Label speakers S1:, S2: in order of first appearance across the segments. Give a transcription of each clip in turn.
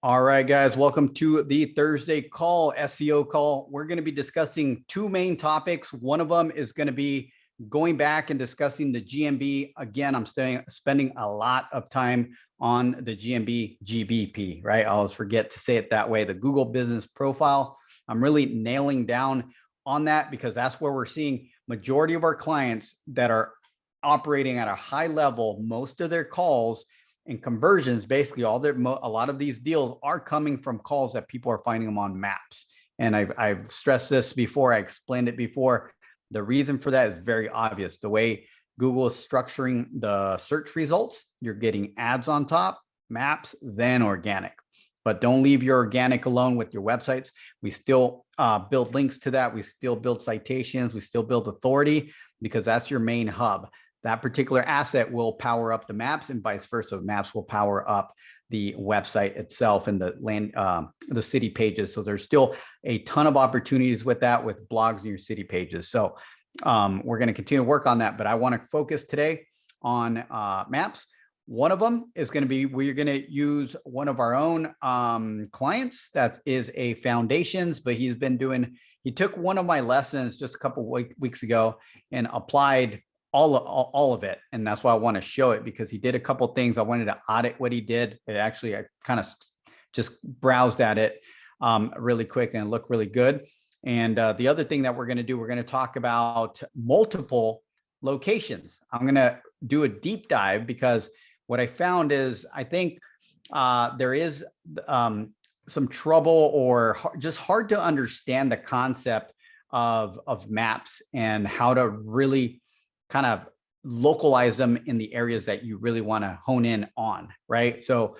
S1: All right, guys, welcome to the Thursday call, SEO call. We're going to be discussing two main topics. One of them is going to be going back and discussing the GMB. Again, I'm spending a lot of time on the GMB GBP, right? I always forget to say it that way, the Google Business Profile. I'm really nailing down on that because that's where we're seeing majority of our clients that are operating at a high level. Most of their calls and conversions, basically a lot of these deals are coming from calls that people are finding them on maps. And I've stressed this before, I explained it before. The reason for that is very obvious. The way Google is structuring the search results, you're getting ads on top, maps, then organic. But don't leave your organic alone with your websites. We still build links to that. We still build citations. We still build authority because that's your main hub. That particular asset will power up the maps and vice versa. Maps will power up the website itself and the city pages. So there's still a ton of opportunities with that, with blogs and your city pages. So we're going to continue to work on that, but I want to focus today on maps. One of them is going to be, we're going to use one of our own clients that is a foundations, but he took one of my lessons just a couple weeks ago and applied all of it. And that's why I want to show it, because he did a couple of things. I wanted to audit what he did. I kind of just browsed at it really quick and it looked really good. And the other thing that we're going to do, we're going to talk about multiple locations. I'm going to do a deep dive because what I found is I think there is some trouble or just hard to understand the concept of maps and how to really kind of localize them in the areas that you really want to hone in on, right? So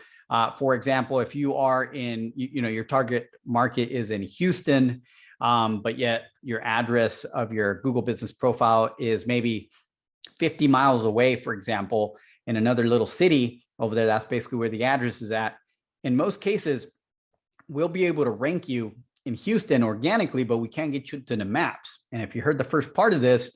S1: for example, if you are in, your target market is in Houston, but yet your address of your Google Business Profile is maybe 50 miles away, for example, in another little city over there, that's basically where the address is at. In most cases, we'll be able to rank you in Houston organically, but we can't get you to the maps. And if you heard the first part of this,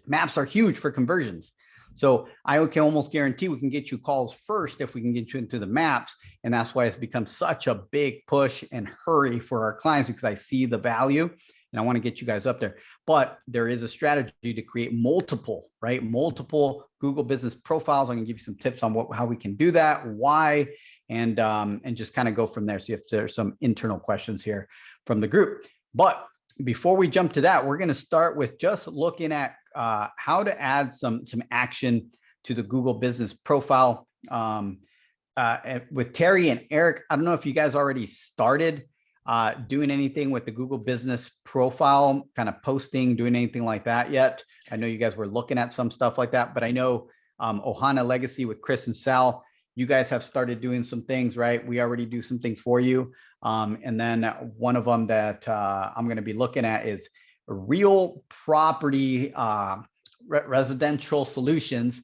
S1: maps are huge for conversions. So I can almost guarantee we can get you calls first if we can get you into the maps. And that's why it's become such a big push and hurry for our clients, because I see the value and I want to get you guys up there. But there is a strategy to create multiple Google Business Profiles. I'm going to give you some tips on how we can do that, why, and just kind of go from there. See if there's some internal questions here from the group. But before we jump to that, we're going to start with just looking at how to add some action to the Google Business Profile. With Terry and Eric, I don't know if you guys already started doing anything with the Google Business Profile, kind of posting, doing anything like that yet. I know you guys were looking at some stuff like that, but I know Ohana Legacy with Chris and Sal, you guys have started doing some things, right? We already do some things for you. And then one of them that I'm going to be looking at is Real Property Residential Solutions,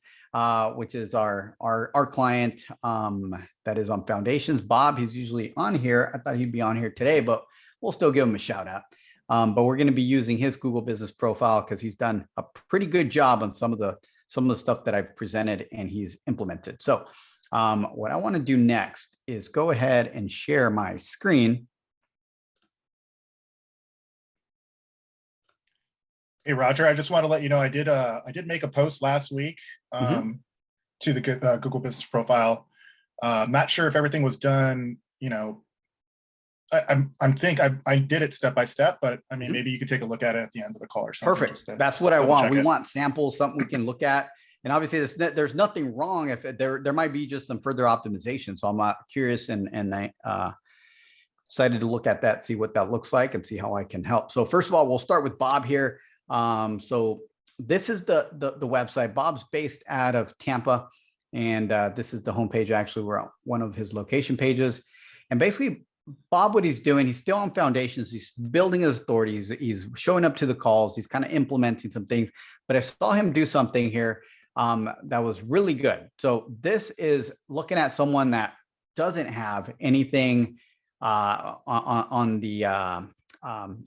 S1: which is our client that is on Foundations. Bob, he's usually on here. I thought he'd be on here today, but we'll still give him a shout out. But we're going to be using his Google Business Profile because he's done a pretty good job on some of the stuff that I've presented and he's implemented. So what I want to do next is go ahead and share my screen.
S2: Hey, Roger, I just want to let you know I did make a post last week to the Google Business Profile. I'm not sure if everything was done, I did it step by step, but I mean, maybe you could take a look at it at the end of the call or something.
S1: Perfect. That's what I want. We want samples, something we can look at. And obviously there's nothing wrong if there might be just some further optimization. So I'm curious and excited to look at that, see what that looks like and see how I can help. So first of all, we'll start with Bob here. So this is the website. Bob's based out of Tampa, and this is the homepage. Actually, we're on one of his location pages. And basically, Bob, what he's doing, he's still on Foundations. He's building his authority. He's showing up to the calls. He's kind of implementing some things. But I saw him do something here that was really good. So this is looking at someone that doesn't have anything on the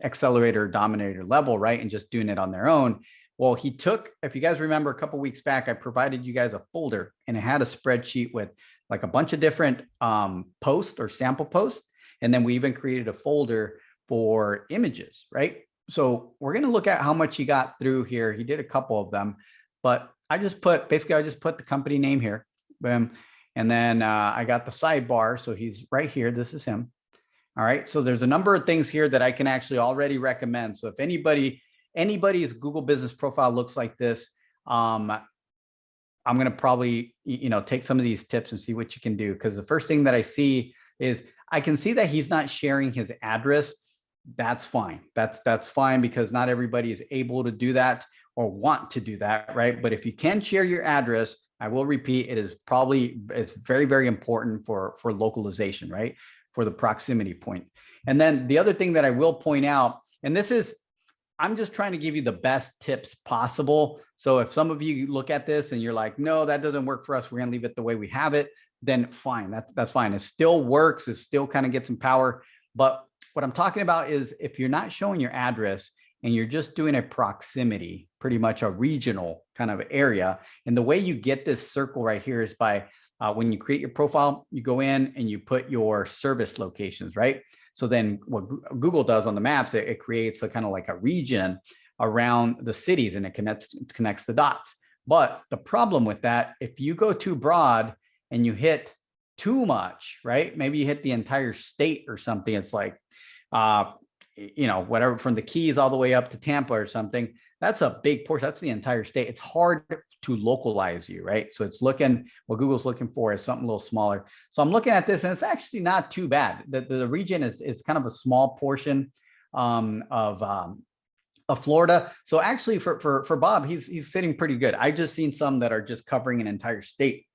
S1: accelerator dominator level, right? And just doing it on their own. Well, he took, if you guys remember a couple weeks back, I provided you guys a folder and it had a spreadsheet with like a bunch of different posts or sample posts. And then we even created a folder for images, right? So we're going to look at how much he got through here. He did a couple of them, but I just put the company name here. Boom. And then I got the sidebar. So he's right here. This is him. All right. So there's a number of things here that I can actually already recommend. So if anybody's Google business profile looks like this, I'm going to probably, take some of these tips and see what you can do. Because the first thing that I see is I can see that he's not sharing his address. That's fine. That's fine because not everybody is able to do that or want to do that, right? But if you can share your address, I will repeat, it's very, very important for localization, right? For the proximity point. And then the other thing that I will point out, and I'm just trying to give you the best tips possible. So if some of you look at this and you're like, no, that doesn't work for us, we're gonna leave it the way we have it, then fine, that's fine. It still works, it still kind of gets some power. But what I'm talking about is if you're not showing your address and you're just doing a proximity, pretty much a regional kind of area. And the way you get this circle right here is by when you create your profile, you go in and you put your service locations, right? So then what Google does on the maps, it creates a kind of like a region around the cities and it connects the dots. But the problem with that, if you go too broad and you hit too much, right? Maybe you hit the entire state or something. It's like, whatever from the Keys all the way up to Tampa or something. That's a big portion. That's the entire state. It's hard to localize you, right? So what Google's looking for is something a little smaller. So I'm looking at this and it's actually not too bad. The region is kind of a small portion of Florida. So actually for Bob, he's sitting pretty good. I just seen some that are just covering an entire state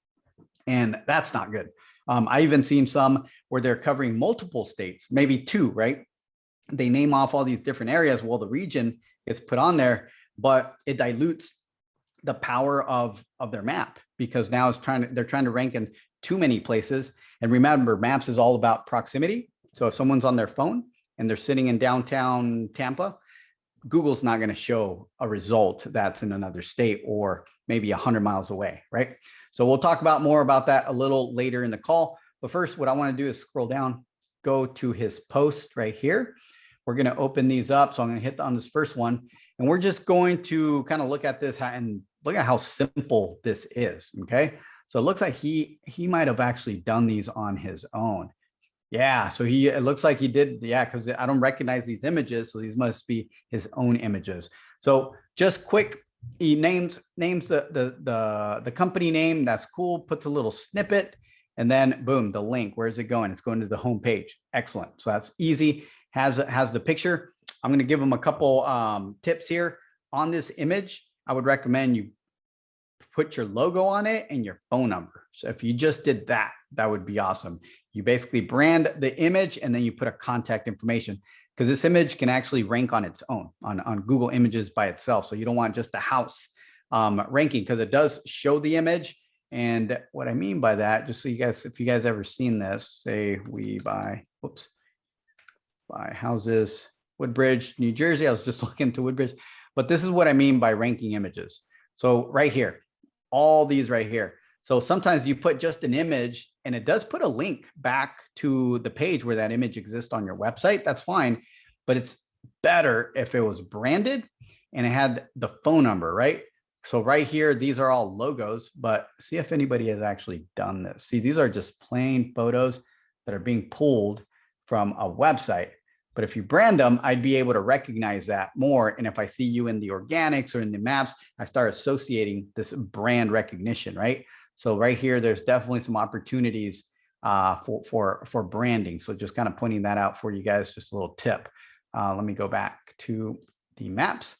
S1: and that's not good. I even seen some where they're covering multiple states, maybe two, right? They name off all these different areas. Well, the region gets put on there, but it dilutes the power of their map because now they're trying to rank in too many places. And remember, maps is all about proximity. So if someone's on their phone and they're sitting in downtown Tampa, Google's not going to show a result that's in another state or maybe 100 miles away, right? So we'll talk more about that a little later in the call. But first, what I want to do is scroll down, go to his post right here. We're going to open these up. So I'm going to hit on this first one. And we're just going to kind of look at this and look at how simple this is. Okay. So it looks like he might have actually done these on his own. Yeah. So it looks like he did. Yeah. Because I don't recognize these images. So these must be his own images. So just quick, he names the company name. That's cool. Puts a little snippet and then boom, the link. Where's it going? It's going to the home page. Excellent. So that's easy. Has the picture. I'm going to give them a couple tips here on this image. I would recommend you put your logo on it and your phone number. So if you just did that, that would be awesome. You basically brand the image and then you put a contact information because this image can actually rank on its own on Google Images by itself. So you don't want just the house ranking because it does show the image. And what I mean by that, just so you guys, if you guys ever seen this, say we buy houses, Woodbridge, New Jersey. I was just looking to Woodbridge, but this is what I mean by ranking images. So right here, all these right here. So sometimes you put just an image and it does put a link back to the page where that image exists on your website. That's fine, but it's better if it was branded and it had the phone number, right? So right here, these are all logos, but see if anybody has actually done this. See, these are just plain photos that are being pulled from a website. But if you brand them, I'd be able to recognize that more. And if I see you in the organics or in the maps, I start associating this brand recognition, right? So right here, there's definitely some opportunities for branding. So just kind of pointing that out for you guys, just a little tip. Let me go back to the maps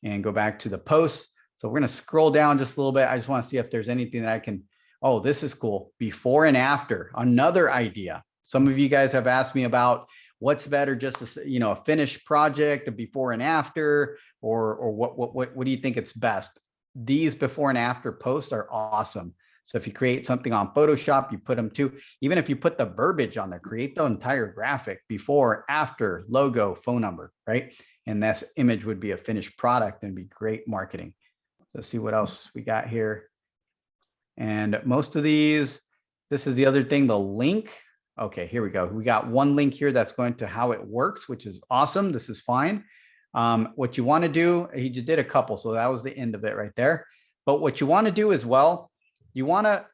S1: and go back to the posts. So we're going to scroll down just a little bit. I just want to see if there's anything that I can, oh, this is cool. Before and after, another idea. Some of you guys have asked me about what's better, just a finished project, a before and after, or what do you think it's best? These before and after posts are awesome. So if you create something on Photoshop, you put them too. Even if you put the verbiage on there, create the entire graphic, before, after, logo, phone number, right? and this image would be a finished product and be great marketing. So let's see what else we got here. And most of these, this is the other thing, the link. Okay, here we go. We got one link here that's going to how it works, which is awesome. This is fine. What you want to do, he just did a couple, so that was the end of it right there. But what you want to do as well, you want to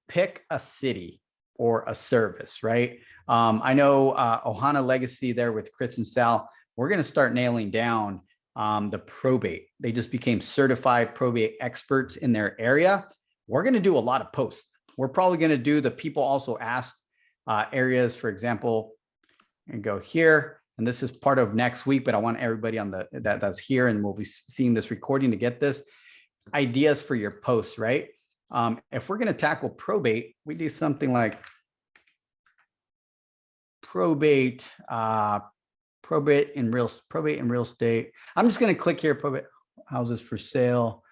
S1: pick a city or a service, right? I know Ohana Legacy there with Chris and Sal, we're going to start nailing down the probate. They just became certified probate experts in their area. We're going to do a lot of posts. We're probably going to do the people also ask areas, for example, and go here. And this is part of next week, but I want everybody on that's here, and we'll be seeing this recording to get this ideas for your posts, right? If we're going to tackle probate, we do something like probate in real estate. I'm just going to click here, probate houses for sale.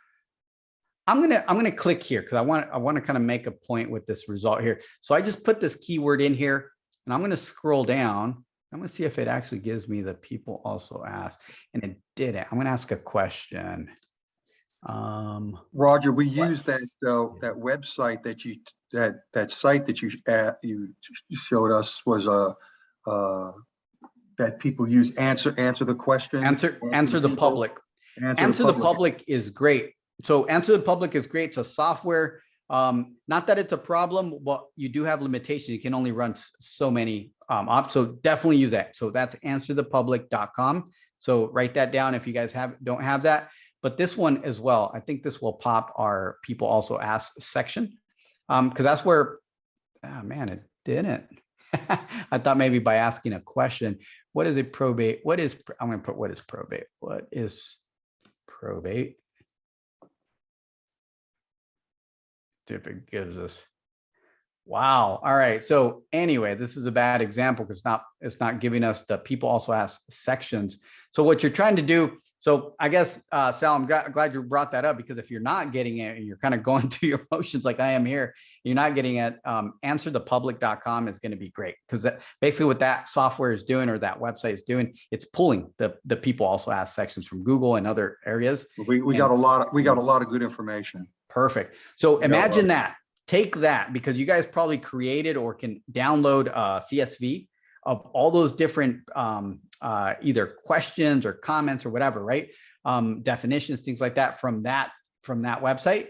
S1: I'm gonna click here because I want to kind of make a point with this result here. So I just put this keyword in here, and I'm going to scroll down. I'm going to see if it actually gives me the people also ask, and it didn't. I'm going to ask a question.
S3: Roger, we use that website that you that site that you showed us was that people use answer the question.
S1: Answer the public. Answer the public is great. So Answer the Public is great. It's a software. Not that it's a problem, but you do have limitations. You can only run so many ops. So definitely use that. So that's answerthepublic.com. So write that down if you guys don't have that. But this one as well, I think this will pop our people also ask section, because that's where, oh man, it didn't. I thought maybe by asking a question, what is a probate? I'm going to put what is probate? What is probate? See if it gives us. Wow. All right. So anyway, this is a bad example because it's not giving us the people also ask sections. So what you're trying to do. So I guess, Sal, I'm glad you brought that up, because if you're not getting it and you're kind of going through your motions like I am here, you're not getting it. Answerthepublic.com is going to be great, because basically what that software is doing, or that website is doing, it's pulling the people also ask sections from Google and other areas.
S3: We got a lot of good information.
S1: Perfect. So imagine that. Take that, because you guys probably created or can download CSV of all those different either questions or comments or whatever, right? Definitions, things like that from that website.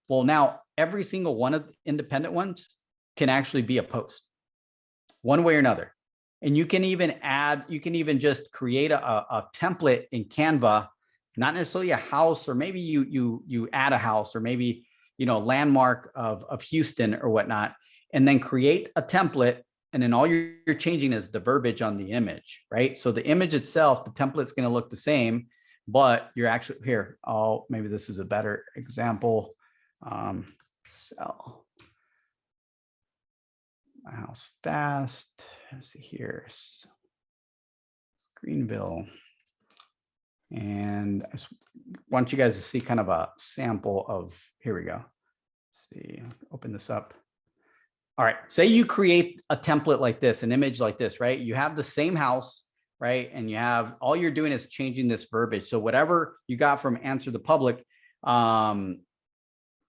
S1: Well, now every single one of the independent ones can actually be a post, one way or another. And you can even just create a template in Canva, not necessarily a house, or maybe you add a house, or maybe, landmark of Houston or whatnot, and then create a template. And then all you're changing is the verbiage on the image, right? So the image itself, the template's going to look the same, but you're actually here. Oh, maybe this is a better example. Sell my house fast. Let's see here. Greenville. And I just want you guys to see kind of a sample of, here we go. Let's see, open this up. All right, say you create a template like this, an image like this, right? You have the same house, right? And all you're doing is changing this verbiage. So whatever you got from Answer the Public,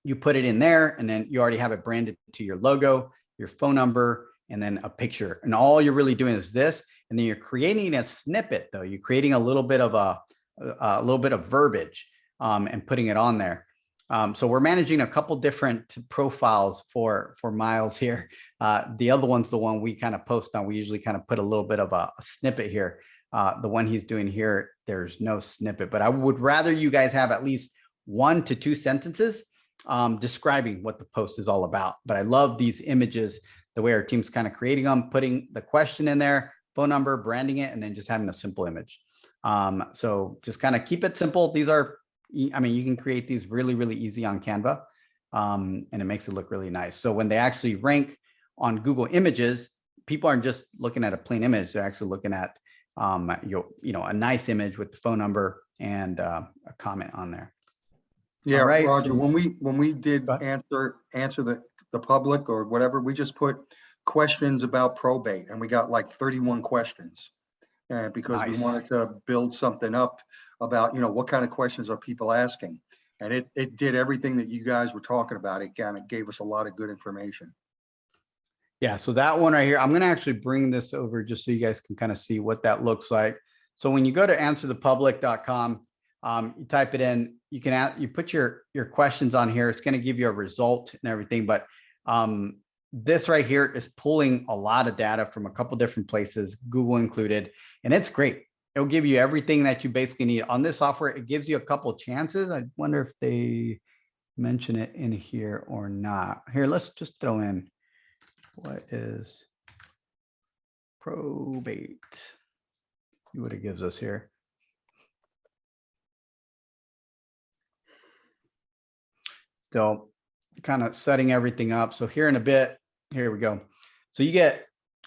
S1: you put it in there, and then you already have it branded to your logo, your phone number, and then a picture. And all you're really doing is this, and then you're creating a snippet though. You're creating a little bit of verbiage and putting it on there. So we're managing a couple different profiles for Miles here. The other one's the one we kind of post on. We usually kind of put a little bit of a snippet here. The one he's doing here, there's no snippet, but I would rather you guys have at least 1 to 2 sentences describing what the post is all about. But I love these images, the way our team's kind of creating them, putting the question in there, phone number, branding it, and then just having a simple image. So just kind of keep it simple. These are, I mean, you can create these really, really easy on Canva, and it makes it look really nice. So when they actually rank on Google Images, people aren't just looking at a plain image. They're actually looking at, a nice image with the phone number and a comment on there.
S3: Yeah,
S1: right.
S3: Roger, so, when we did answer the public or whatever, we just put questions about probate, and we got like 31 questions. because we
S1: Nice.
S3: wanted to build something up about, what kind of questions are people asking? And it did everything that you guys were talking about. It kind of gave us a lot of good information.
S1: Yeah, so that one right here, I'm going to actually bring this over just so you guys can kind of see what that looks like. So when you go to answerthepublic.com, you type it in, you put your questions on here. It's going to give you a result and everything. But this right here is pulling a lot of data from a couple different places, Google included, and it's great. It'll give you everything that you basically need on this software. It gives you a couple chances. I wonder if they mention it in here or not. Here, let's just throw in, what is probate? See what it gives us here. Still kind of setting everything up. So here in a bit, here we go. So you get,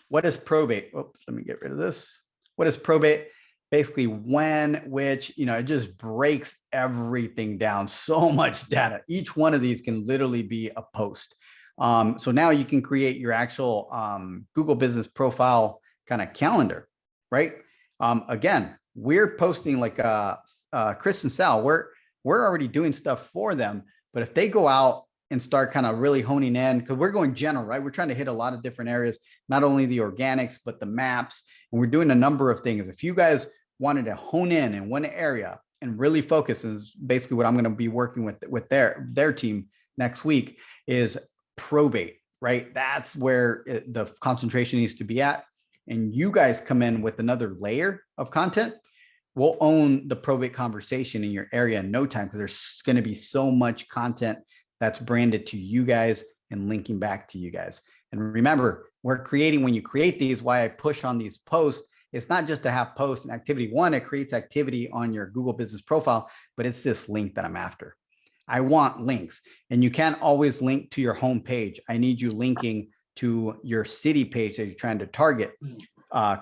S1: what is probate? Oops, let me get rid of this. What is probate? Basically when, which, it just breaks everything down. So much data. Each one of these can literally be a post. So now you can create your actual Google Business Profile kind of calendar, right? Again, we're posting like Chris and Sal, we're already doing stuff for them. But if they go out and start kind of really honing in, because we're going general, right? We're trying to hit a lot of different areas, not only the organics, but the maps. And we're doing a number of things. If you guys wanted to hone in one area and really focus, is basically what I'm going to be working with their team next week, is probate, right? That's where the concentration needs to be at. And you guys come in with another layer of content. We'll own the probate conversation in your area in no time, because there's going to be so much content that's branded to you guys and linking back to you guys. And remember, we're creating, when you create these, why I push on these posts, it's not just to have posts and activity. One, it creates activity on your Google Business Profile, but it's this link that I'm after. I want links, and you can't always link to your home page. I need you linking to your city page that you're trying to target.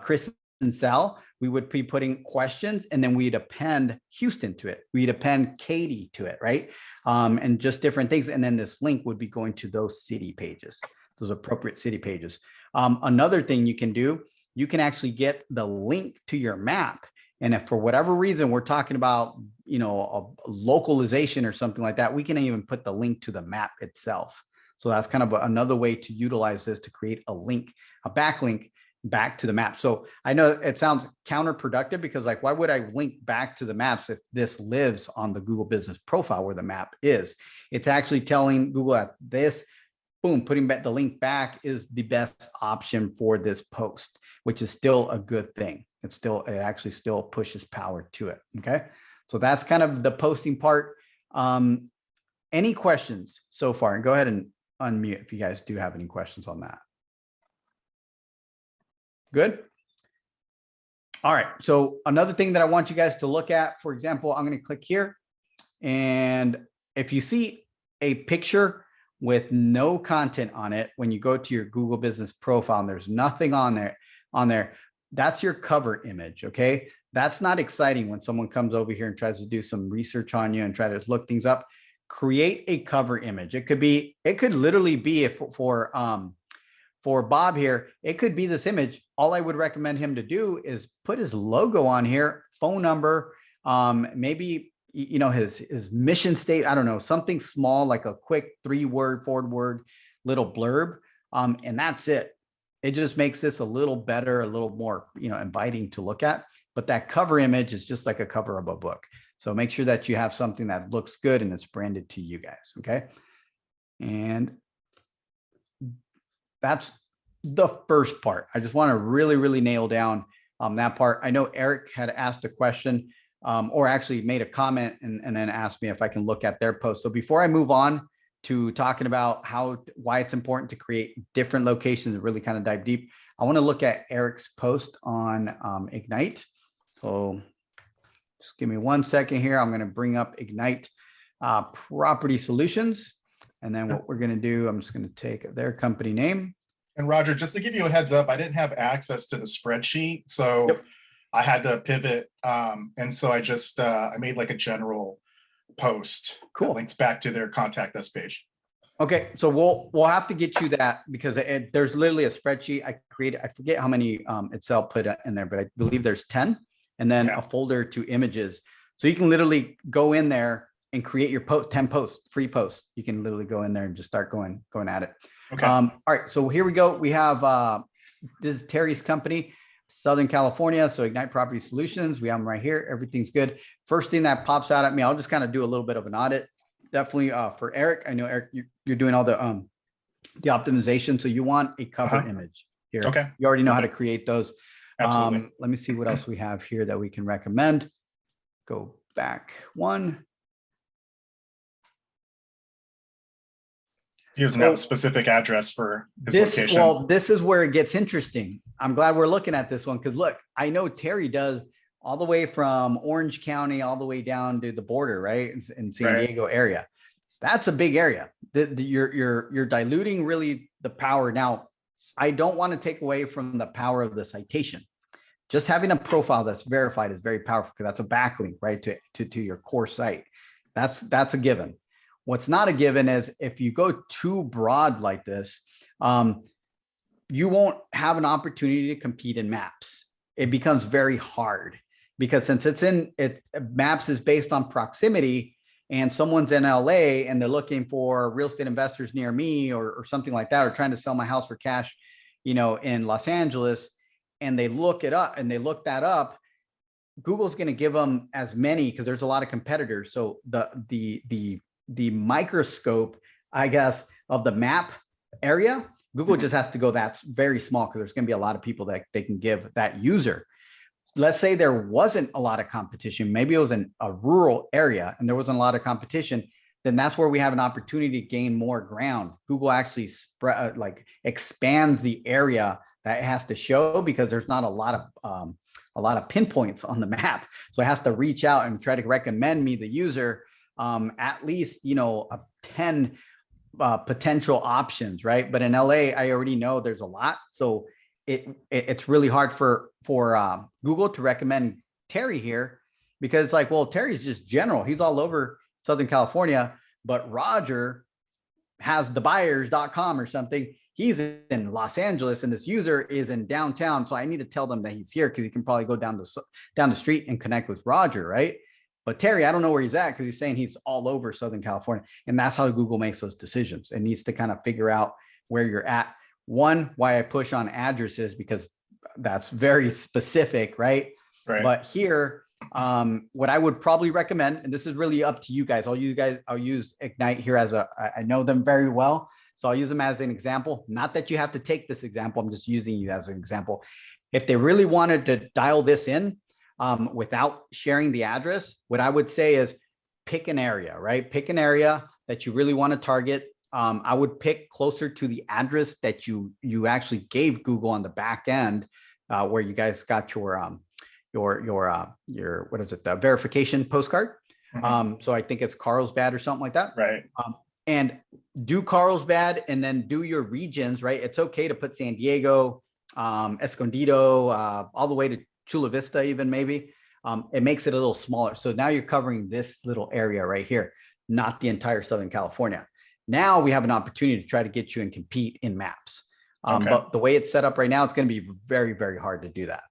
S1: Chris and Sal, we would be putting questions, and then we'd append Houston to it. We'd append Katy to it, right? And just different things. And then this link would be going to those city pages, those appropriate city pages. Another thing you can do, you can actually get the link to your map. And if for whatever reason we're talking about, a localization or something like that, we can even put the link to the map itself. So that's kind of another way to utilize this to create a link, a backlink back to the map. So I know it sounds counterproductive, because like, why would I link back to the maps if this lives on the Google Business Profile where the map is? It's actually telling Google that this, boom, putting back the link back is the best option for this post, which is still a good thing. It actually still pushes power to it. Okay. So that's kind of the posting part. Any questions so far? And go ahead and unmute if you guys do have any questions on that. Good. All right. So another thing that I want you guys to look at, for example, I'm going to click here. And if you see a picture with no content on it, when you go to your Google Business Profile and there's nothing on there, that's your cover image. Okay. That's not exciting when someone comes over here and tries to do some research on you and try to look things up. Create a cover image. It could literally be for Bob here, it could be this image. All I would recommend him to do is put his logo on here, phone number, maybe, his mission state. I don't know, something small, like a quick 3-word, 4-word little blurb. And that's it. It just makes this a little better, a little more, inviting to look at. But that cover image is just like a cover of a book. So make sure that you have something that looks good and it's branded to you guys. Okay. And that's the first part. I just want to really, really nail down that part. I know Eric had asked a question or actually made a comment and then asked me if I can look at their post. So before I move on to talking about why it's important to create different locations and really kind of dive deep, I want to look at Eric's post on Ignite. So just give me 1 second here. I'm going to bring up Ignite Property Solutions. And then what we're going to do, I'm just going to take their company name.
S2: And Roger, just to give you a heads up, I didn't have access to the spreadsheet, so
S1: Yep.
S2: I had to pivot. And so I just, I made like a general post
S1: Cool.
S2: that links back to their contact us page.
S1: Okay, so we'll have to get you that because there's literally a spreadsheet I created. I forget how many Excel put in there, but I believe there's 10, and then
S2: Okay.
S1: a folder to images. So you can literally go in there and create your 10 posts, free posts. You can literally go in there and just start going at it.
S2: Okay.
S1: All right, so here we go. We have this is Terry's company, Southern California. So Ignite Property Solutions. We have them right here. Everything's good. First thing that pops out at me, I'll just kind of do a little bit of an audit. Definitely for Eric. I know Eric, you're doing all the optimization. So you want a cover image here.
S2: Okay.
S1: You already know how to create those.
S2: Absolutely.
S1: Let me see what else we have here that we can recommend. Go back one.
S2: He doesn't have a specific address for his location.
S1: Well, this is where it gets interesting. I'm glad we're looking at this one because look, I know Terry does all the way from Orange County all the way down to the border, right? In San Diego area. That's a big area. You're diluting really the power. Now, I don't want to take away from the power of the citation. Just having a profile that's verified is very powerful because that's a backlink, right, to your core site. That's a given. What's not a given is if you go too broad like this, you won't have an opportunity to compete in maps. It becomes very hard because since maps is based on proximity and someone's in LA and they're looking for real estate investors near me or something like that, or trying to sell my house for cash, in Los Angeles, and they look it up and they look that up, Google's going to give them as many because there's a lot of competitors. So the microscope, I guess, of the map area, Google just has to go, that's very small because there's going to be a lot of people that they can give that user. Let's say there wasn't a lot of competition. Maybe it was in a rural area and there wasn't a lot of competition. Then that's where we have an opportunity to gain more ground. Google actually expands the area that it has to show because there's not a lot of pinpoints on the map. So it has to reach out and try to recommend me, the user, at least, 10 potential options, right? But in LA, I already know there's a lot. So it's really hard for Google to recommend Terry here because it's like, well, Terry's just general. He's all over Southern California, but Roger has thebuyers.com or something. He's in Los Angeles and this user is in downtown. So I need to tell them that he's here because he can probably go down the street and connect with Roger, right? But Terry, I don't know where he's at because he's saying he's all over Southern California. And that's how Google makes those decisions. It needs to kind of figure out where you're at. One, why I push on addresses, because that's very specific, right? But here, what I would probably recommend, and this is really up to you guys. I'll use Ignite here I know them very well. So I'll use them as an example. Not that you have to take this example. I'm just using you as an example. If they really wanted to dial this in, without sharing the address, what I would say is pick an area, right? Pick an area that you really want to target. I would pick closer to the address that you actually gave Google on the back end, where you guys got your what is it, the verification postcard. So I think it's Carlsbad or something like that.
S2: Right.
S1: And do Carlsbad and then do your regions, right? It's okay to put San Diego, Escondido, all the way to Chula Vista, even maybe. It makes it a little smaller. So now you're covering this little area right here, not the entire Southern California. Now we have an opportunity to try to get you and compete in maps. But the way it's set up right now, it's going to be very, very hard to do that.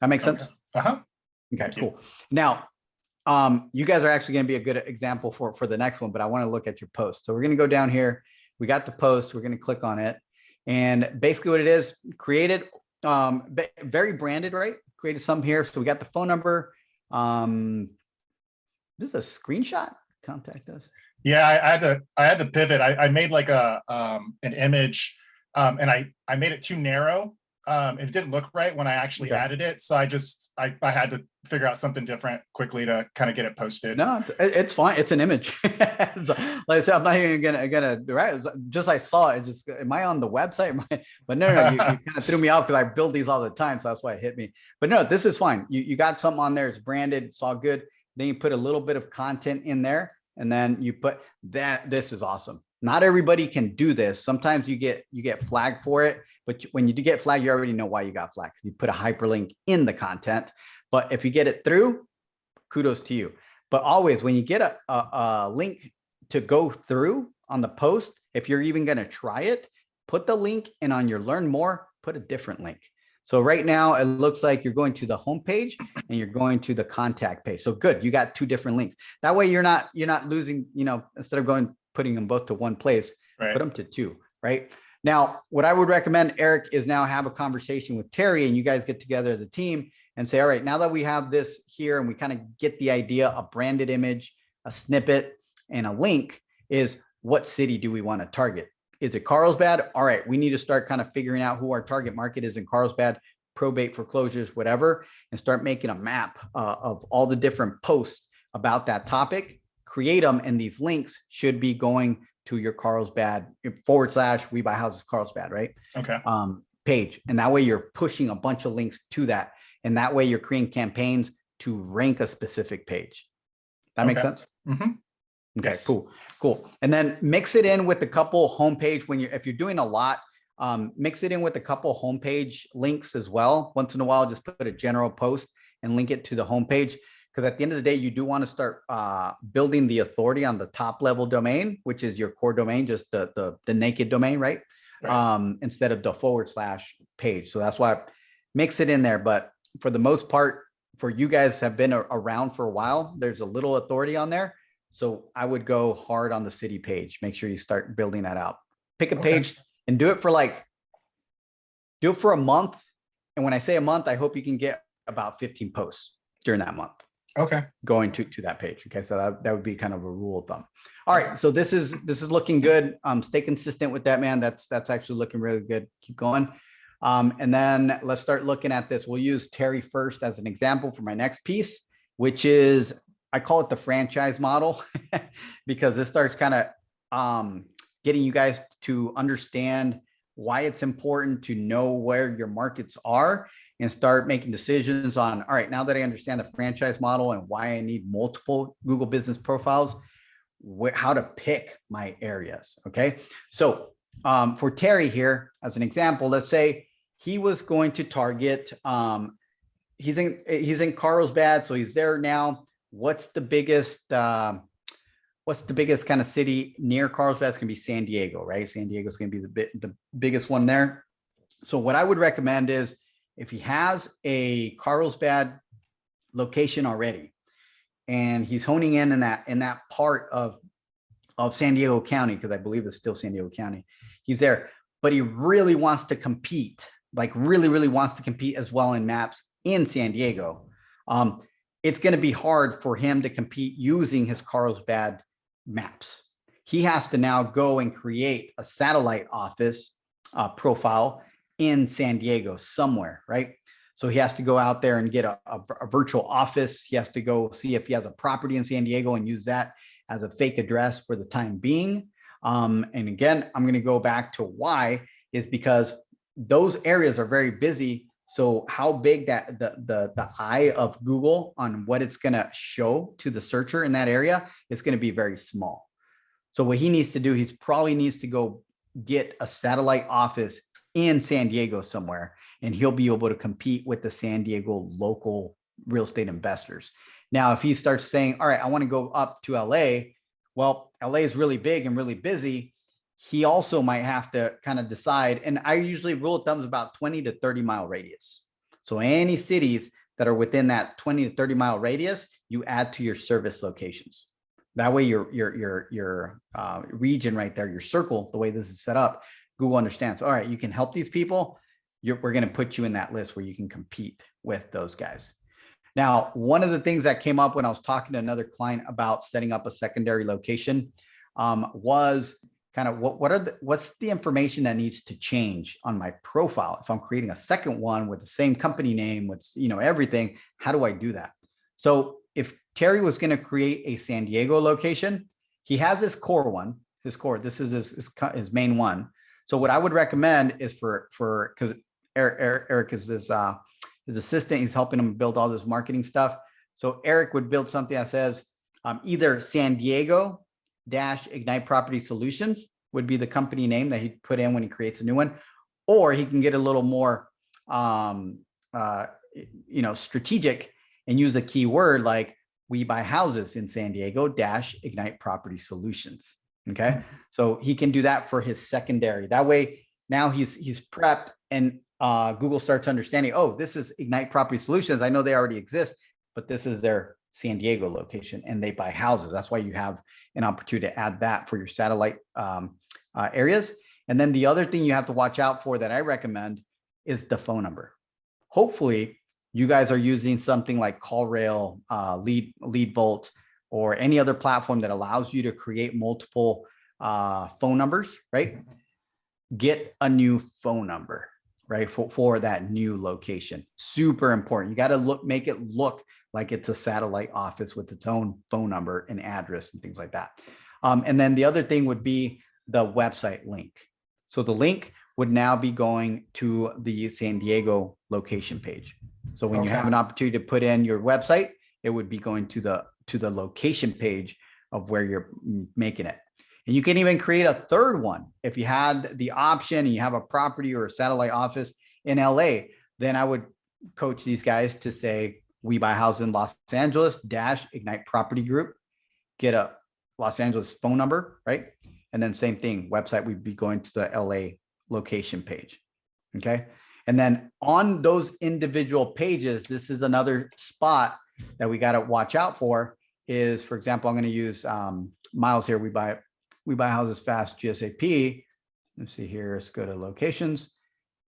S1: That makes sense? Okay, cool. Now, you guys are actually going to be a good example for the next one, but I want to look at your post. So we're going to go down here. We got the post. We're going to click on it. And basically what it is, created, very branded, right? Created some here. So we got the phone number. This is a screenshot. Contact us.
S2: Yeah, I had to pivot. I made like an image, and I made it too narrow. It didn't look right when I actually added it. So I had to figure out something different quickly to kind of get it posted.
S1: No, it's fine. It's an image. So, like I said, I'm not even gonna right. Just I saw it. Just am I on the website? But no, you kind of threw me off because I build these all the time, so that's why it hit me. But no, this is fine. You got something on there. It's branded. It's all good. Then you put a little bit of content in there, and then you put that. This is awesome. Not everybody can do this. Sometimes you get flagged for it, but when you do get flagged, you already know why you got flagged. You put a hyperlink in the content. But if you get it through, kudos to you. But always when you get a link to go through, on the post, if you're even going to try it, put the link, and on your learn more, put a different link. So right now it looks like you're going to the homepage and you're going to the contact page. So good, you got two different links. That way you're not losing, instead of putting them both to one place, put them to two, right? Now, what I would recommend, Eric, is now have a conversation with Terry and you guys get together as a team and say, all right, now that we have this here and we kind of get the idea, a branded image, a snippet, and a link, is what city do we want to target? Is it Carlsbad? All right, we need to start kind of figuring out who our target market is in Carlsbad, probate, foreclosures, whatever, and start making a map of all the different posts about that topic, create them, and these links should be going to your Carlsbad / We Buy Houses Carlsbad, right?
S2: Okay.
S1: Page. And that way you're pushing a bunch of links to that. And that way you're creating campaigns to rank a specific page. That makes sense?
S2: Mm-hmm.
S1: Okay,
S2: Yes.
S1: cool. And then mix it in with a couple homepage if you're doing a lot, mix it in with a couple homepage links as well. Once in a while, just put a general post and link it to the homepage. Because at the end of the day, you do want to start building the authority on the top level domain, which is your core domain, just the naked domain, right? Instead of the / page. So that's why mix it in there. But for the most part, for you guys have been around for a while, there's a little authority on there. So I would go hard on the city page. Make sure you start building that out. Pick a page and do it for a month. And when I say a month, I hope you can get about 15 posts during that month.
S2: Okay.
S1: Going to that page. Okay. So that would be kind of a rule of thumb. All right. So this is looking good. Stay consistent with that, man. That's actually looking really good. Keep going. And then let's start looking at this. We'll use Terry first as an example for my next piece, which is, I call it the franchise model because this starts kind of getting you guys to understand why it's important to know where your markets are and start making decisions on, all right, now that I understand the franchise model and why I need multiple Google business profiles, how to pick my areas. Okay. So for Terry here, as an example, let's say he was going to target, he's in Carlsbad. So he's there now. What's the biggest kind of city near Carlsbad? It's going to be San Diego, right? San Diego is going to be the biggest one there. So what I would recommend is if he has a Carlsbad location already, and he's honing in that part of San Diego County, because I believe it's still San Diego County, he's there, but he really wants to compete, like really wants to compete as well in maps in San Diego. It's going to be hard for him to compete using his Carlsbad maps. He has to now go and create a satellite office profile in San Diego somewhere, right? So he has to go out there and get a virtual office. He has to go see if he has a property in San Diego and use that as a fake address for the time being. And again, I'm going to go back to why is because those areas are very busy. So how big that the eye of Google on what it's going to show to the searcher in that area is going to be very small. So what he needs to do, he probably needs to go get a satellite office in San Diego somewhere, and he'll be able to compete with the San Diego local real estate investors. Now, if he starts saying, all right, I want to go up to LA, well, LA is really big and really busy. He also might have to kind of decide, and I usually rule of thumb is about 20 to 30 mile radius. So any cities that are within that 20 to 30 mile radius, you add to your service locations. That way your region right there, your circle, the way this is set up, Google understands, all right, you can help these people. We're going to put you in that list where you can compete with those guys. Now, one of the things that came up when I was talking to another client about setting up a secondary location was kind of what's the information that needs to change on my profile if I'm creating a second one with the same company name, with everything. How do I do that? So if Terry was going to create a San Diego location, he has his core one. This is his main one. So what I would recommend is because Eric is his assistant, he's helping him build all this marketing stuff. So Eric would build something that says either San Diego Ignite Property Solutions would be the company name that he'd put in when he creates a new one, or he can get a little more strategic and use a keyword like We Buy Houses in San Diego Ignite Property Solutions. Okay. So he can do that for his secondary. That way now he's prepped, and Google starts understanding, oh, this is Ignite Property Solutions. I know they already exist, but this is their San Diego location and they buy houses. That's why you have an opportunity to add that for your satellite areas. And then the other thing you have to watch out for that I recommend is the phone number. Hopefully you guys are using something like CallRail, LeadVolt, or any other platform that allows you to create multiple phone numbers, right? Get a new phone number, right? For that new location. Super important. You got to make it look like it's a satellite office with its own phone number and address and things like that. And then the other thing would be the website link. So the link would now be going to the San Diego location page. So when you have an opportunity to put in your website, it would be going to the location page of where you're making it. And you can even create a third one. If you had the option and you have a property or a satellite office in LA, then I would coach these guys to say, we buy houses in Los Angeles - Ignite Property Group, get a Los Angeles phone number, right? And then same thing, website, we'd be going to the LA location page. Okay. And then on those individual pages, this is another spot that we got to watch out for is, for example, I'm going to use Miles here. We buy houses fast GSAP. Let's see here. Let's go to locations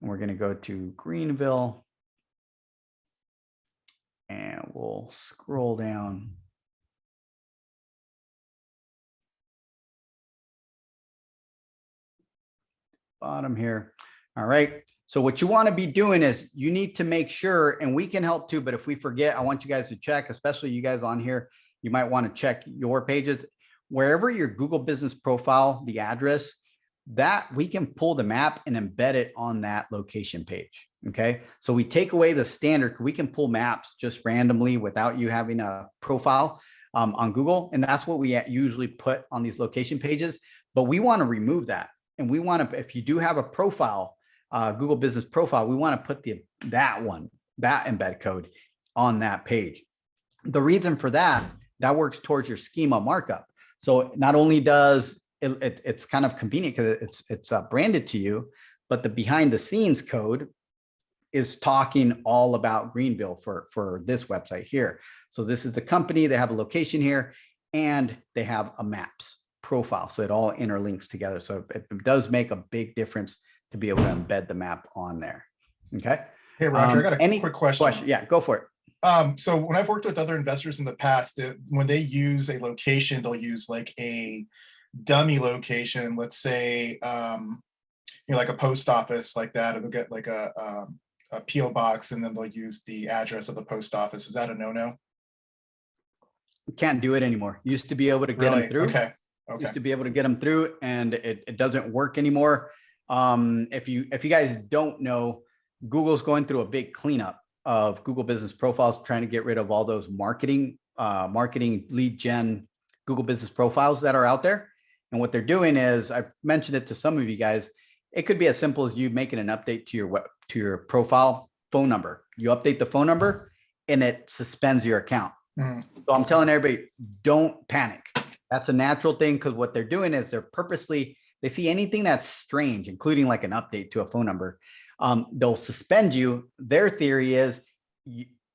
S1: and we're going to go to Greenville and we'll scroll down. Bottom here. All right. So what you want to be doing is you need to make sure, and we can help too, but if we forget, I want you guys to check, especially you guys on here, you might want to check your pages, wherever your Google business profile, the address, that we can pull the map and embed it on that location page. Okay. So we take away the standard, we can pull maps just randomly without you having a profile on Google. And that's what we usually put on these location pages, but we want to remove that. And we want to, if you do have a profile, Google business profile, we want to put that embed code on that page. The reason for that works towards your schema markup. So not only does it's kind of convenient because it's branded to you, but the behind the scenes code is talking all about Greenville for this website here. So this is the company, they have a location here and they have a maps profile. So it all interlinks together. So it does make a big difference to be able to embed the map on there. Okay.
S2: Hey, Roger, I got a quick question.
S1: Yeah, go for it.
S2: So when I've worked with other investors in the past, when they use a location, they'll use like a dummy location, let's say, like a post office like that, or they'll get like a PO box and then they'll use the address of the post office. Is that a no-no?
S1: You can't do it anymore. You used to be able to get them through.
S2: Okay.
S1: Used to be able to get them through, and it doesn't work anymore. If you guys don't know, Google's going through a big cleanup of Google business profiles, trying to get rid of all those marketing lead gen Google business profiles that are out there. And what they're doing is, I've mentioned it to some of you guys, it could be as simple as you making an update to your profile phone number. You update the phone number and it suspends your account. So I'm telling everybody, don't panic. That's a natural thing, because what they're doing is they see anything that's strange, including like an update to a phone number, they'll suspend you. Their theory is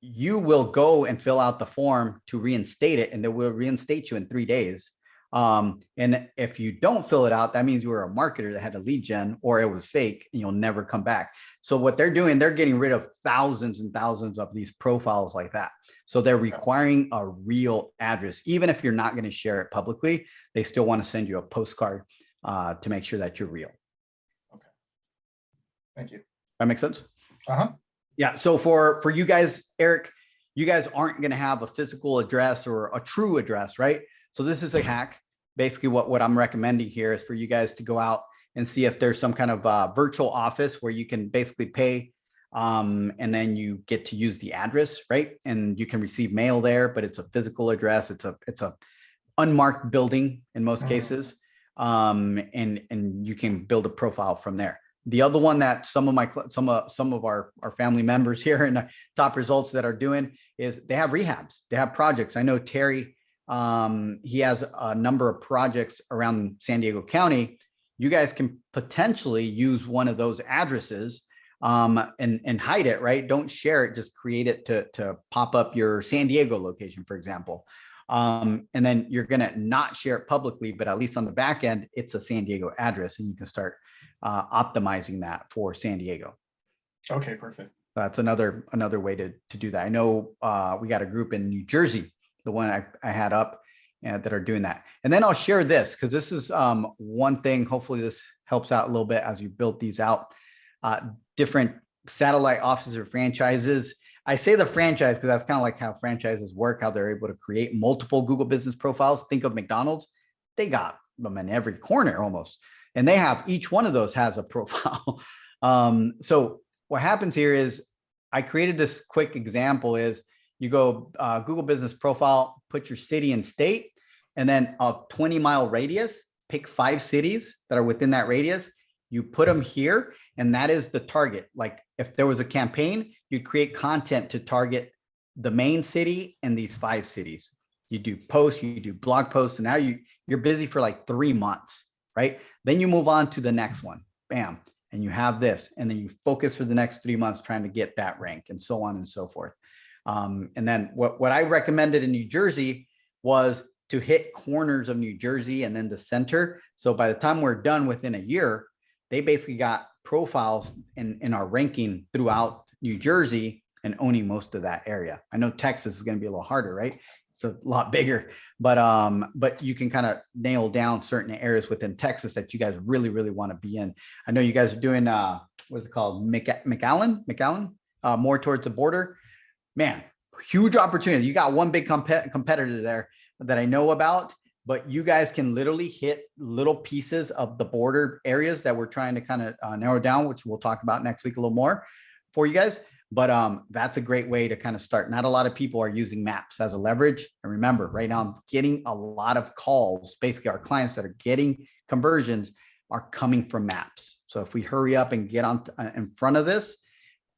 S1: you will go and fill out the form to reinstate it, and they will reinstate you in 3 days. And if you don't fill it out, that means you were a marketer that had a lead gen, or it was fake and you'll never come back. So what they're doing, they're getting rid of thousands and thousands of these profiles like that. So they're requiring a real address. Even if you're not going to share it publicly, they still want to send you a postcard to make sure that you're real.
S2: Okay. Thank you.
S1: That makes sense?
S2: Uh-huh.
S1: Yeah. So for you guys, Eric, you guys aren't going to have a physical address or a true address, right? So this is a hack. Basically what I'm recommending here is for you guys to go out and see if there's some kind of virtual office where you can basically pay and then you get to use the address, right? And you can receive mail there, but it's a physical address. It's a unmarked building in most cases. And you can build a profile from there. The other one that some of our family members here in the top results that are doing is they have rehabs, they have projects. I know Terry he has a number of projects around San Diego County. You guys can potentially use one of those addresses and hide it, right? Don't share it, just create it to pop up your San Diego location, for example. And then you're going to not share it publicly, but at least on the back end, it's a San Diego address, and you can start optimizing that for San Diego.
S2: Okay, perfect.
S1: That's another way to do that. I know we got a group in New Jersey, the one I had up, that are doing that. And then I'll share this, because this is one thing. Hopefully this helps out a little bit as you build these out. Different satellite offices or franchises. I say the franchise because that's kind of like how franchises work, how they're able to create multiple Google business profiles. Think of McDonald's. They got them in every corner almost. And they have, each one of those has a profile. So what happens here is, I created this quick example is, you go Google business profile, put your city and state, and then a 20-mile radius, pick 5 cities that are within that radius. You put them here, and that is the target. Like if there was a campaign, you'd create content to target the main city and these 5 cities. You do posts, you do blog posts, and now you're busy for like 3 months, right? Then you move on to the next one, bam, and you have this, and then you focus for the next 3 months trying to get that rank, and so on and so forth. And then what I recommended in New Jersey was to hit corners of New Jersey and then the center. So by the time we're done within a year, they basically got profiles in our ranking throughout New Jersey and owning most of that area. I know Texas is going to be a little harder, right? It's a lot bigger, but you can kind of nail down certain areas within Texas that you guys really, really want to be in. I know you guys are doing, what's it called? McAllen, more towards the border. Man, huge opportunity. You got one big competitor there that I know about, but you guys can literally hit little pieces of the border areas that we're trying to kind of narrow down, which we'll talk about next week a little more for you guys. But that's a great way to kind of start. Not a lot of people are using maps as a leverage. And remember, right now I'm getting a lot of calls. Basically, our clients that are getting conversions are coming from maps. So if we hurry up and get on in front of this,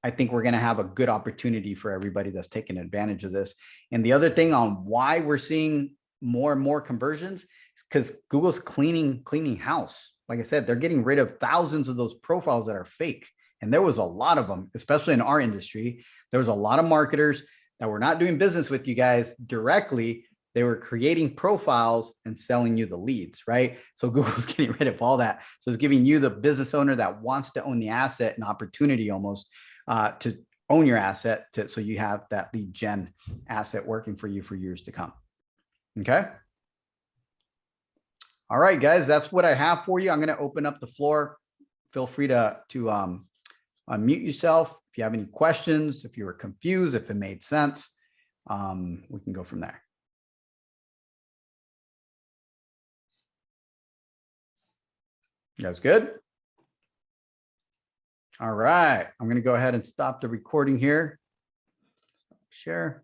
S1: I think we're going to have a good opportunity for everybody that's taking advantage of this. And the other thing on why we're seeing more and more conversions is because Google's cleaning house. Like I said, they're getting rid of thousands of those profiles that are fake. And there was a lot of them, especially in our industry. There was a lot of marketers that were not doing business with you guys directly. They were creating profiles and selling you the leads, right? So Google's getting rid of all that. So it's giving you, the business owner that wants to own the asset, an opportunity almost to own your asset, so you have that lead gen asset working for you for years to come. Okay. All right, guys, that's what I have for you. I'm going to open up the floor. Feel free to unmute yourself. If you have any questions, if you were confused, if it made sense, we can go from there. You guys good? All right, I'm going to go ahead and stop the recording here. Share.